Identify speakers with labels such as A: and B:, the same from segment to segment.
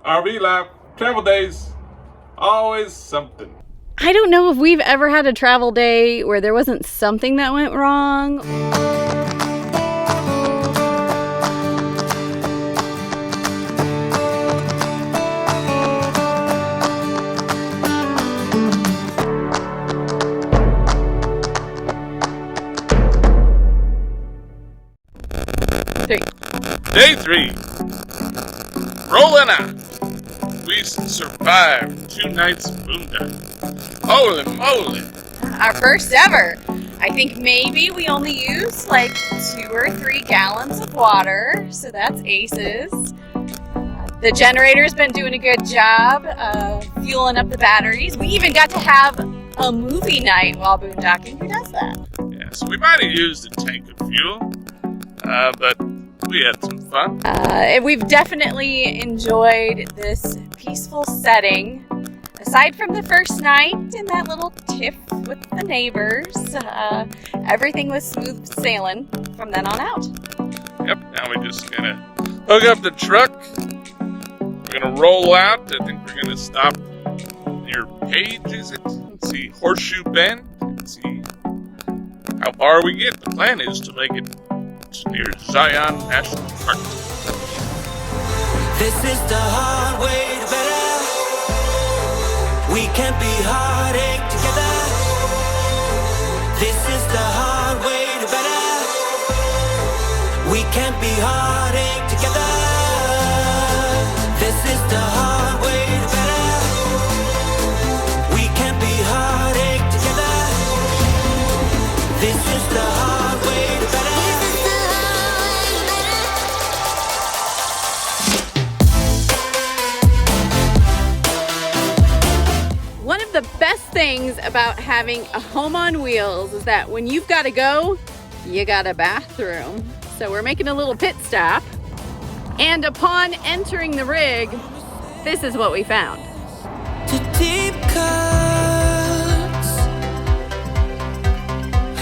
A: RV lap, travel days, always something.
B: I don't know if we've ever had a travel day where there wasn't something that went wrong.
A: Day 3. Rolling out. We survived 2 nights of boondocking. Holy moly.
B: Our first ever. I think maybe we only used like 2 or 3 gallons of water, so that's aces. The generator's been doing a good job of fueling up the batteries. We even got to have a movie night while boondocking. Who does that?
A: Yeah, so we might have used a tank of fuel, but we had some fun.
B: We've definitely enjoyed this peaceful setting. Aside from the first night and that little tiff with the neighbors, everything was smooth sailing from then on out.
A: Yep, now we're just gonna hook up the truck. We're gonna roll out. I think we're gonna stop near Page, is it? Let's see, Horseshoe Bend. Let's see how far we get. The plan is to make it near Zion National Park.
C: This is the hard way to better. We can't be heartache together. This is the hard way to better. We can't be heartache together. This is the hard way to better. We can't be heartache together. This is the hard way to better.
B: One of the best things about having a home on wheels is that when you've got to go, you got a bathroom. So we're making a little pit stop, and upon entering the rig, this is what we found.
C: To deep cuts,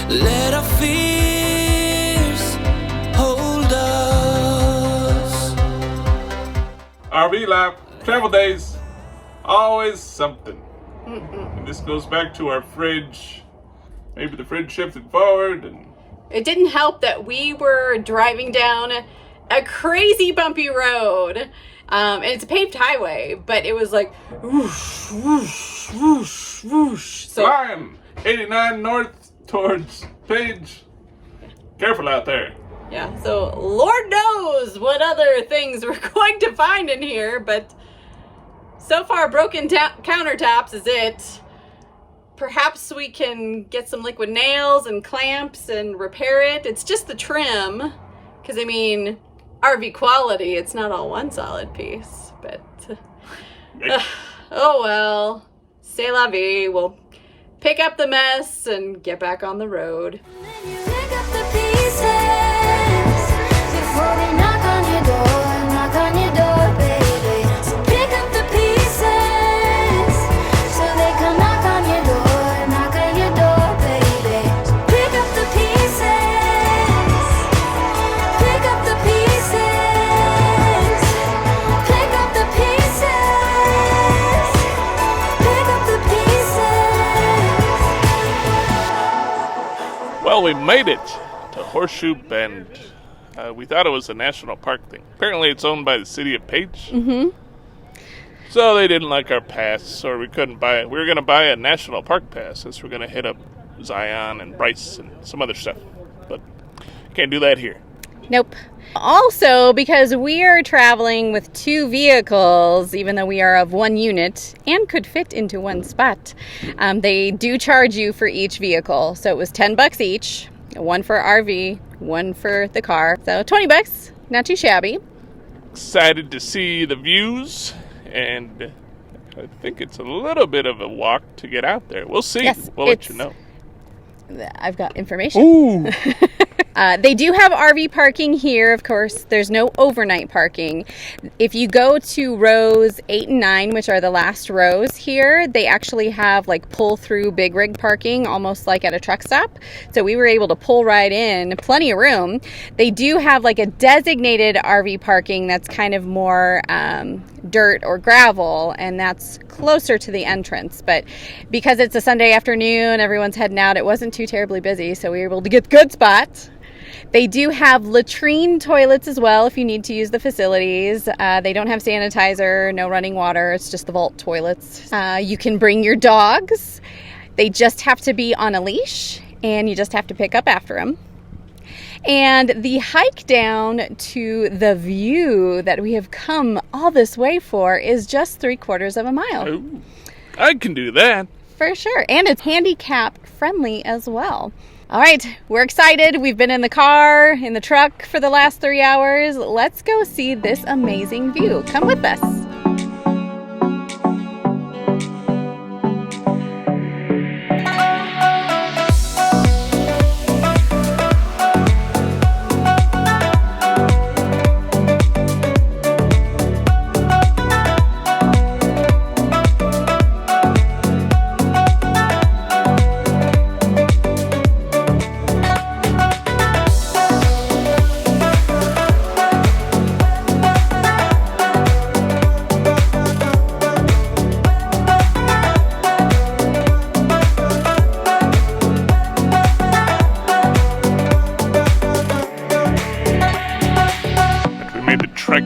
C: let our fears hold us.
A: RV lap, travel days, always something. And this goes back to our fridge. Maybe the fridge shifted forward, and
B: It didn't help that we were driving down a crazy bumpy road. And it's a paved highway, but it was like whoosh, whoosh, whoosh, whoosh. So
A: flying 89 north towards Page. Careful out there.
B: yeah, so Lord knows what other things we're going to find in here, but so far broken countertops is it. Perhaps we can get some liquid nails and clamps and repair it. It's just the trim, because I mean, RV quality, it's not all one solid piece, but oh well, c'est la vie. We'll pick up the mess and get back on the road.
D: Pick up the pieces before they knock on your door, baby. So pick up the pieces so they come knock on your door, baby. So pick up the pieces, pick up the pieces, pick up the pieces, pick up the pieces.
A: Well, we made it to Horseshoe Bend. We thought it was a national park thing. Apparently it's owned by the city of Page.
B: Mm-hmm.
A: So they didn't like our pass, or we couldn't buy it. We were going to buy a national park pass since we're going to hit up Zion and Bryce and some other stuff. But can't do that here.
B: Nope. Also, because we are traveling with 2 vehicles, even though we are of 1 unit and could fit into 1 spot, they do charge you for each vehicle. So it was $10 each, 1 for RV, 1 for the car. So $20, not too shabby.
A: Excited to see the views, and I think it's a little bit of a walk to get out there. We'll see.
B: Yes,
A: we'll let you know.
B: I've got information.
A: Ooh.
B: They do have RV parking here. Of course, there's no overnight parking. If you go to rows 8 and 9, which are the last rows here, they actually have like pull through big rig parking, almost like at a truck stop. So we were able to pull right in, plenty of room. They do have like a designated RV parking that's kind of more dirt or gravel, and that's closer to the entrance. But because it's a Sunday afternoon, everyone's heading out, it wasn't too terribly busy, so we were able to get good spots. They do have latrine toilets as well if you need to use the facilities. They don't have sanitizer, no running water. It's just the vault toilets. You can bring your dogs. They just have to be on a leash, and you just have to pick up after them. And the hike down to the view that we have come all this way for is just 3/4 of a mile.
A: Ooh, I can do that.
B: For sure. And it's handicap friendly as well. All right, we're excited. We've been in the car, in the truck for the last 3 hours. Let's go see this amazing view. Come with us.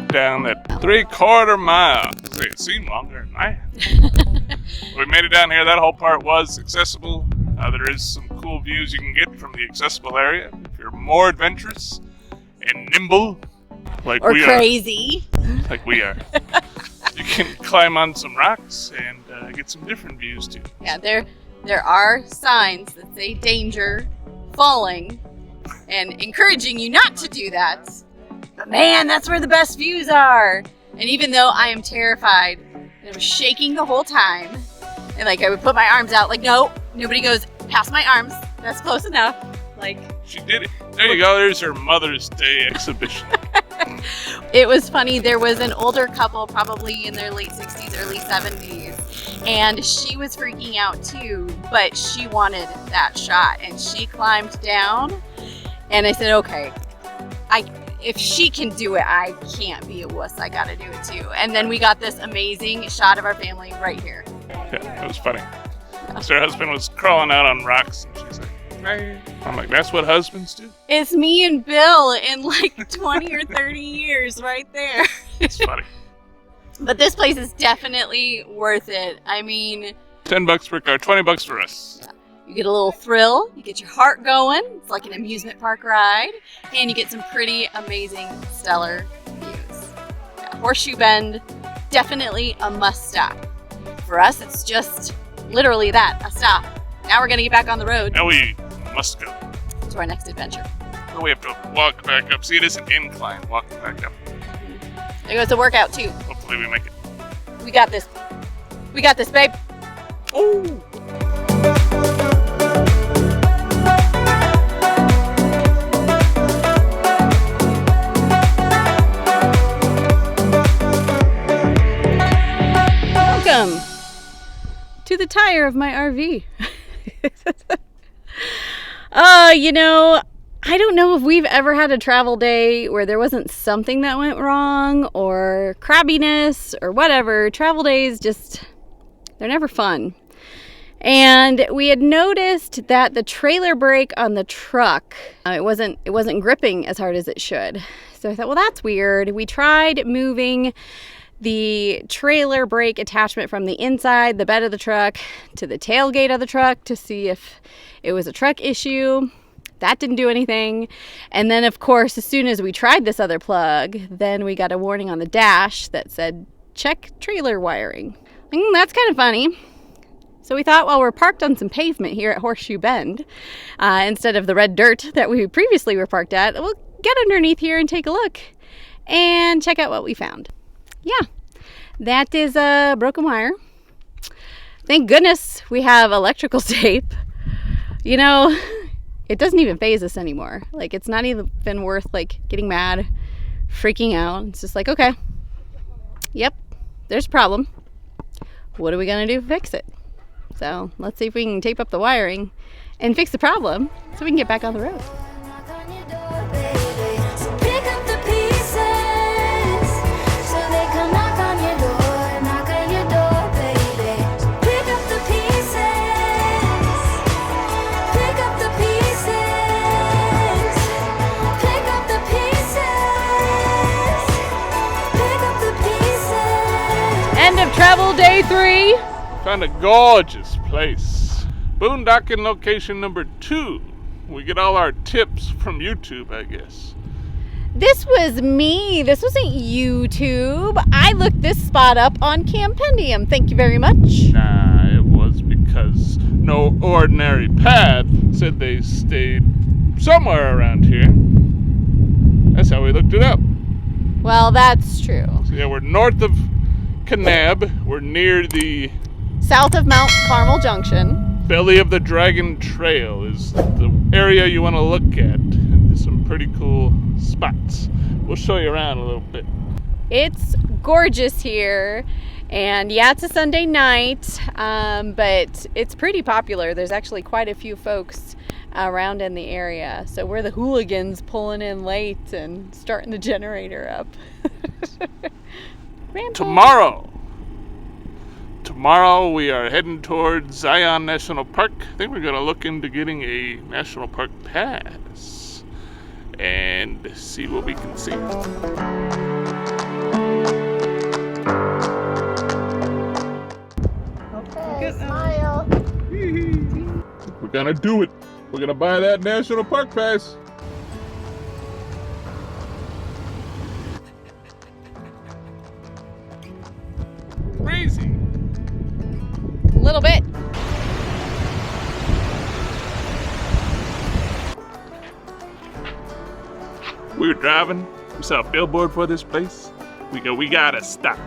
A: Down that 3/4 mile. It seemed longer than I had. We made it down here. That whole part was accessible. There is some cool views you can get from the accessible area if you're more adventurous and nimble, like
B: or
A: we
B: crazy.
A: are. Like we are. You can climb on some rocks and get some different views too.
B: Yeah, there are signs that say danger, falling, and encouraging you not to do that. But man, that's where the best views are. And even though I am terrified, and I was shaking the whole time, and like I would put my arms out, like, no, nobody goes past my arms. That's close enough. Like,
A: she did it. There you go. There's her Mother's Day exhibition.
B: It was funny. There was an older couple, probably in their late 60s, early 70s, and she was freaking out too, but she wanted that shot, and she climbed down, and I said, okay, if she can do it, I can't be a wuss. I gotta do it too. And then we got this amazing shot of our family right here.
A: Yeah, it was funny. So her husband was crawling out on rocks, and she's like, hey. I'm like, that's what husbands do?
B: It's me and Bill in like 20 or 30 years right there.
A: It's funny.
B: But this place is definitely worth it. I mean,
A: $10 per car, $20 for us.
B: Yeah. You get a little thrill, you get your heart going. It's like an amusement park ride, and you get some pretty amazing, stellar views. Yeah, Horseshoe Bend, definitely a must stop. For us, it's just literally that, a stop. Now we're gonna get back on the road.
A: Now we must go
B: to our next adventure.
A: Well, we have to walk back up. See, it is an incline walking back up.
B: There goes a workout too.
A: Hopefully we make it.
B: We got this. We got this, babe.
A: Ooh.
B: Welcome to the tire of my RV. I don't know if we've ever had a travel day where there wasn't something that went wrong or crabbiness or whatever. Travel days they're never fun. And we had noticed that the trailer brake on the truck, it wasn't gripping as hard as it should. So I thought, well, that's weird. We tried moving the trailer brake attachment from the inside, the bed of the truck, to the tailgate of the truck to see if it was a truck issue. That didn't do anything. And then, of course, as soon as we tried this other plug, then we got a warning on the dash that said, check trailer wiring. That's kind of funny. So we thought, well, we're parked on some pavement here at Horseshoe Bend, instead of the red dirt that we previously were parked at, we'll get underneath here and take a look and check out what we found. Yeah, that is a broken wire. Thank goodness we have electrical tape. It doesn't even faze us anymore. Like, it's not even worth getting mad, freaking out. It's just like, okay, yep, there's a problem. What are we gonna do to fix it? So let's see if we can tape up the wiring and fix the problem so we can get back on the road.
D: So pick up the pieces, so they come knock on your door.
B: End of travel day 3.
A: Found a gorgeous place. Boondocking location number 2. We get all our tips from YouTube, I guess.
B: This was me. This wasn't YouTube. I looked this spot up on Campendium. Thank you very much.
A: Nah, it was because no ordinary path said they stayed somewhere around here. That's how we looked it up.
B: Well, that's true.
A: So yeah, we're north of Kanab. We're near the
B: South of Mount Carmel Junction.
A: Belly of the Dragon Trail is the area you want to look at. And there's some pretty cool spots. We'll show you around a little bit.
B: It's gorgeous here. And yeah, it's a Sunday night, but it's pretty popular. There's actually quite a few folks around in the area. So we're the hooligans pulling in late and starting the generator up.
A: Tomorrow we are heading towards Zion National Park. I think we're going to look into getting a National Park pass and see what we can see.
D: Okay, smile.
A: We're going to do it. We're going to buy that National Park pass. Crazy.
B: A little bit.
A: We were driving. We saw a billboard for this place. We gotta stop.